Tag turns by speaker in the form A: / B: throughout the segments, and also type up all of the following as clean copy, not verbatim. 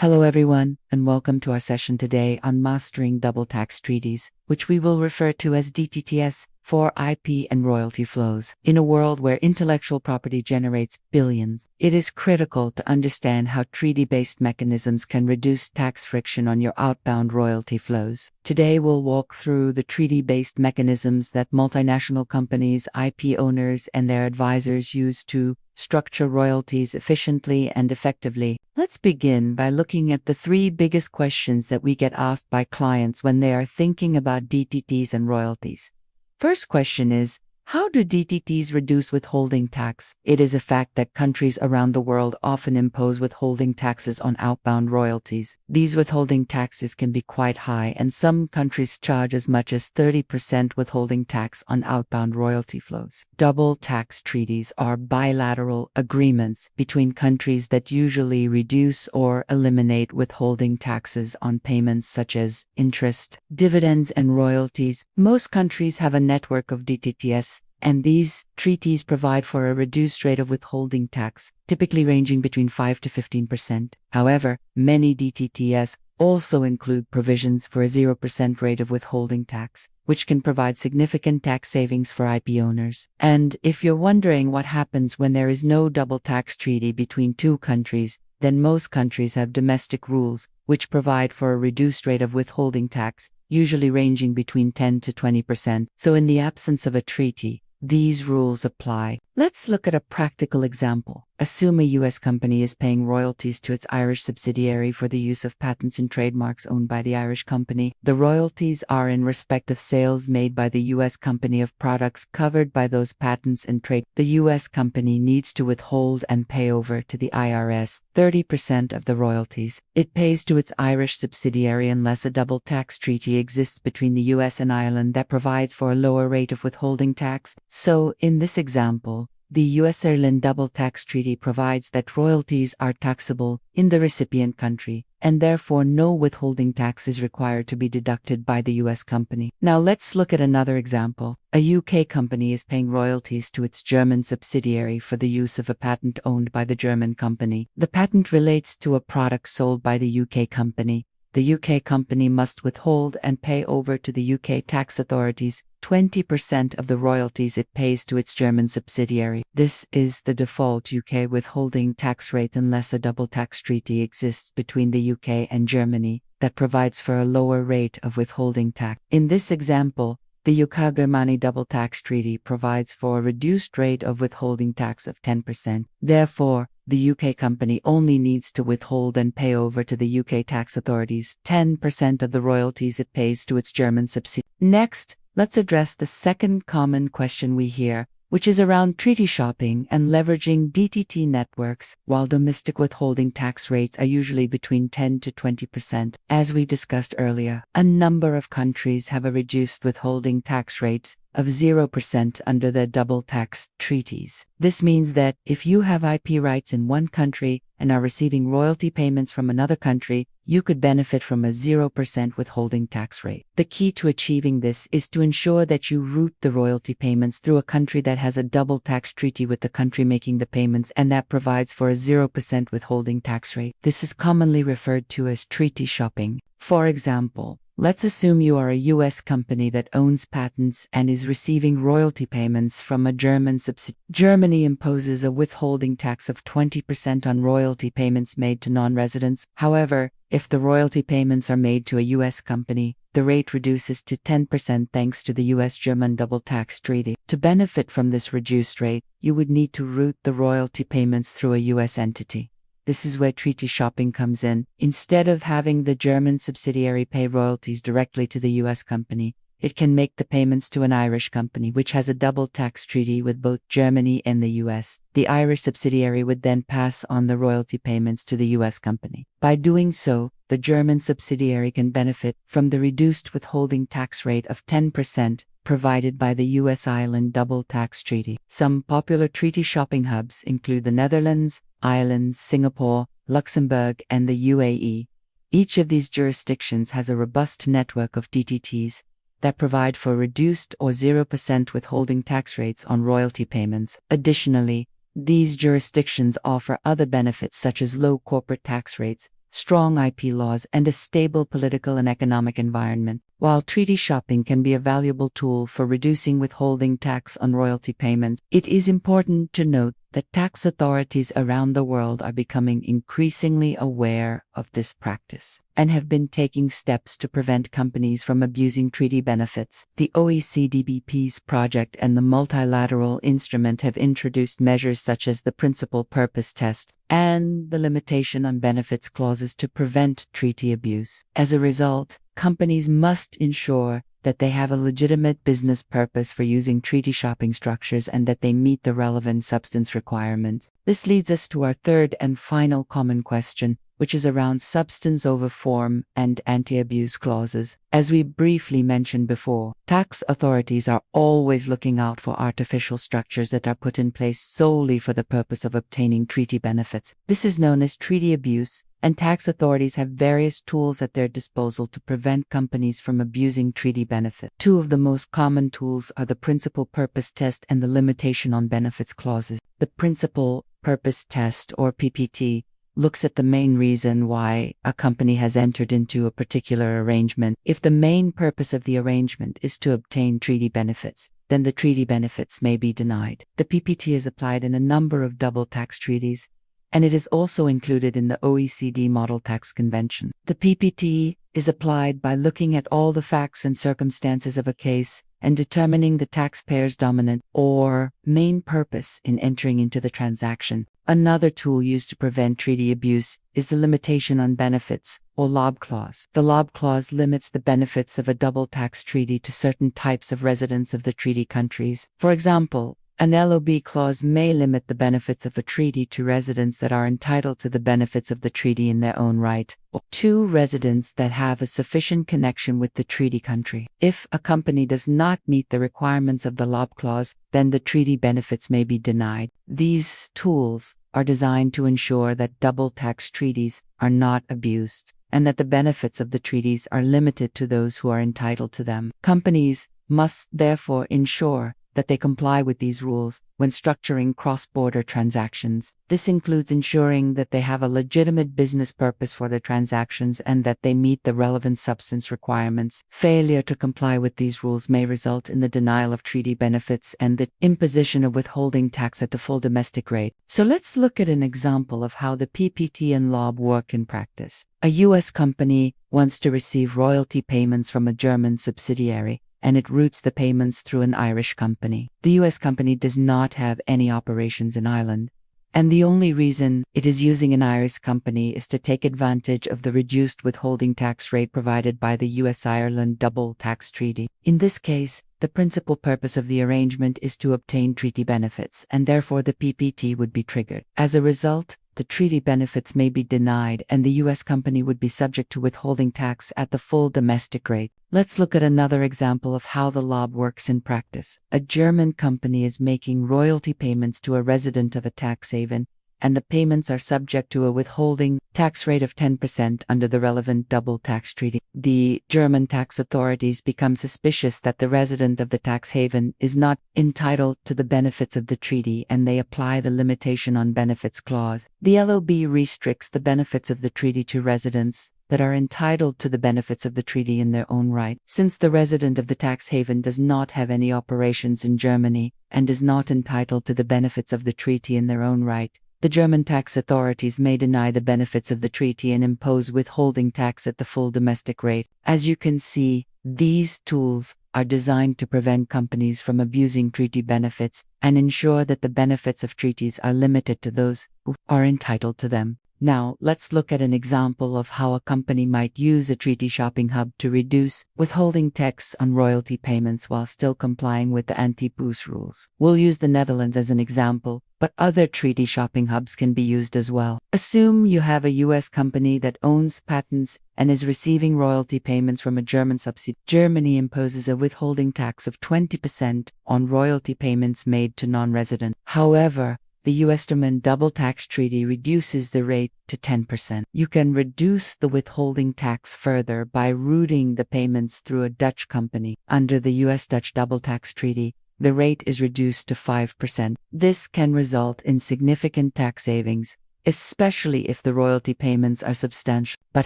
A: Hello everyone, and welcome to our session today on Mastering Double Tax Treaties, which we will refer to as DTTs for IP and royalty flows. In a world where intellectual property generates billions, it is critical to understand how treaty-based mechanisms can reduce tax friction on your outbound royalty flows. Today we'll walk through the treaty-based mechanisms that multinational companies, IP owners, and their advisors use to structure royalties efficiently and effectively. Let's begin by looking at the three biggest questions that we get asked by clients when they are thinking about DTTs and royalties. First question is, how do DTTs reduce withholding tax? It is a fact that countries around the world often impose withholding taxes on outbound royalties. These withholding taxes can be quite high, and some countries charge as much as 30% withholding tax on outbound royalty flows. Double tax treaties are bilateral agreements between countries that usually reduce or eliminate withholding taxes on payments such as interest, dividends, and royalties. Most countries have a network of DTTs, and these treaties provide for a reduced rate of withholding tax, typically ranging between 5 to 15%. However, many DTTs also include provisions for a 0% rate of withholding tax, which can provide significant tax savings for IP owners. And if you're wondering what happens when there is no double tax treaty between two countries, then most countries have domestic rules, which provide for a reduced rate of withholding tax, usually ranging between 10 to 20%. So in the absence of a treaty, these rules apply. Let's look at a practical example. Assume a U.S. company is paying royalties to its Irish subsidiary for the use of patents and trademarks owned by the Irish company. The royalties are in respect of sales made by the U.S. company of products covered by those patents and trade. The U.S. company needs to withhold and pay over to the IRS 30% of the royalties it pays to its Irish subsidiary unless a double tax treaty exists between the U.S. and Ireland that provides for a lower rate of withholding tax. So, in this example, the U.S.-Ireland Double Tax Treaty provides that royalties are taxable in the recipient country, and therefore no withholding tax is required to be deducted by the U.S. company. Now let's look at another example. A UK company is paying royalties to its German subsidiary for the use of a patent owned by the German company. The patent relates to a product sold by the UK company. The UK company must withhold and pay over to the UK tax authorities 20% of the royalties it pays to its German subsidiary. This is the default UK withholding tax rate unless a double tax treaty exists between the UK and Germany that provides for a lower rate of withholding tax. In this example, the UK-Germany Double Tax Treaty provides for a reduced rate of withholding tax of 10%. Therefore, the UK company only needs to withhold and pay over to the UK tax authorities 10% of the royalties it pays to its German subsidiary. Next, let's address the second common question we hear, which is around treaty shopping and leveraging DTT networks. While domestic withholding tax rates are usually between 10 to 20%, as we discussed earlier, a number of countries have a reduced withholding tax rate of 0% under their double tax treaties. This means that if you have IP rights in one country and are receiving royalty payments from another country, you could benefit from a 0% withholding tax rate. The key to achieving this is to ensure that you route the royalty payments through a country that has a double tax treaty with the country making the payments and that provides for a 0% withholding tax rate. This is commonly referred to as treaty shopping. For example, let's assume you are a U.S. company that owns patents and is receiving royalty payments from a German subsidiary. Germany imposes a withholding tax of 20% on royalty payments made to non-residents. However, if the royalty payments are made to a U.S. company, the rate reduces to 10% thanks to the U.S.-German Double Tax Treaty. To benefit from this reduced rate, you would need to route the royalty payments through a U.S. entity. This is where treaty shopping comes in. Instead of having the German subsidiary pay royalties directly to the U.S. company, it can make the payments to an Irish company which has a double tax treaty with both Germany and the U.S. The Irish subsidiary would then pass on the royalty payments to the U.S. company. By doing so, the German subsidiary can benefit from the reduced withholding tax rate of 10% provided by the U.S.-Ireland Double Tax Treaty. Some popular treaty shopping hubs include the Netherlands, Ireland, Singapore, Luxembourg, and the UAE. Each of these jurisdictions has a robust network of DTTs that provide for reduced or 0% withholding tax rates on royalty payments. Additionally, these jurisdictions offer other benefits such as low corporate tax rates, strong IP laws, and a stable political and economic environment. While treaty shopping can be a valuable tool for reducing withholding tax on royalty payments, it is important to note that tax authorities around the world are becoming increasingly aware of this practice and have been taking steps to prevent companies from abusing treaty benefits. The OECD Peace Project and the Multilateral Instrument have introduced measures such as the Principal Purpose Test and the Limitation on Benefits clauses to prevent treaty abuse. As a result, companies must ensure that they have a legitimate business purpose for using treaty shopping structures and that they meet the relevant substance requirements. This leads us to our third and final common question, which is around substance over form and anti-abuse clauses. As we briefly mentioned before, tax authorities are always looking out for artificial structures that are put in place solely for the purpose of obtaining treaty benefits. This is known as treaty abuse, and tax authorities have various tools at their disposal to prevent companies from abusing treaty benefits. Two of the most common tools are the Principal Purpose Test and the Limitation on Benefits clauses. The Principal Purpose Test, or PPT, looks at the main reason why a company has entered into a particular arrangement. If the main purpose of the arrangement is to obtain treaty benefits, then the treaty benefits may be denied. The PPT is applied in a number of double tax treaties, and it is also included in the OECD Model Tax Convention. The PPT is applied by looking at all the facts and circumstances of a case and determining the taxpayer's dominant or main purpose in entering into the transaction. Another tool used to prevent treaty abuse is the Limitation on Benefits, or LOB clause. The LOB clause limits the benefits of a double tax treaty to certain types of residents of the treaty countries. For example, an LOB clause may limit the benefits of a treaty to residents that are entitled to the benefits of the treaty in their own right, or to residents that have a sufficient connection with the treaty country. If a company does not meet the requirements of the LOB clause, then the treaty benefits may be denied. These tools are designed to ensure that double tax treaties are not abused, and that the benefits of the treaties are limited to those who are entitled to them. Companies must therefore ensure that they comply with these rules when structuring cross-border transactions. This includes ensuring that they have a legitimate business purpose for their transactions and that they meet the relevant substance requirements. Failure to comply with these rules may result in the denial of treaty benefits and the imposition of withholding tax at the full domestic rate. So let's look at an example of how the PPT and LOB work in practice. A U.S. company wants to receive royalty payments from a German subsidiary, and it routes the payments through an Irish company. The U.S. company does not have any operations in Ireland, and the only reason it is using an Irish company is to take advantage of the reduced withholding tax rate provided by the U.S.-Ireland Double Tax Treaty. In this case, the principal purpose of the arrangement is to obtain treaty benefits, and therefore the PPT would be triggered. As a result, the treaty benefits may be denied and the U.S. company would be subject to withholding tax at the full domestic rate. Let's look at another example of how the LOB works in practice. A German company is making royalty payments to a resident of a tax haven, and the payments are subject to a withholding tax rate of 10% under the relevant double tax treaty. The German tax authorities become suspicious that the resident of the tax haven is not entitled to the benefits of the treaty, and they apply the Limitation on Benefits clause. The LOB restricts the benefits of the treaty to residents that are entitled to the benefits of the treaty in their own right. Since the resident of the tax haven does not have any operations in Germany and is not entitled to the benefits of the treaty in their own right, the German tax authorities may deny the benefits of the treaty and impose withholding tax at the full domestic rate. As you can see, these tools are designed to prevent companies from abusing treaty benefits and ensure that the benefits of treaties are limited to those who are entitled to them. Now, let's look at an example of how a company might use a treaty shopping hub to reduce withholding tax on royalty payments while still complying with the anti-abuse rules. We'll use the Netherlands as an example, but other treaty shopping hubs can be used as well. Assume you have a U.S. company that owns patents and is receiving royalty payments from a German subsidiary. Germany imposes a withholding tax of 20% on royalty payments made to non-residents. However, the U.S.-German Double Tax Treaty reduces the rate to 10%. You can reduce the withholding tax further by routing the payments through a Dutch company. Under the U.S.-Dutch Double Tax Treaty, the rate is reduced to 5%. This can result in significant tax savings especially if the royalty payments are substantial. But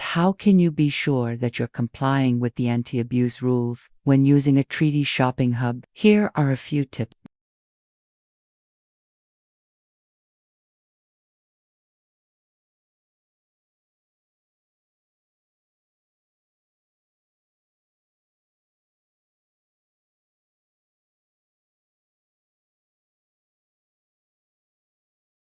A: how can you be sure that you're complying with the anti-abuse rules when using a treaty shopping hub? Here are a few tips.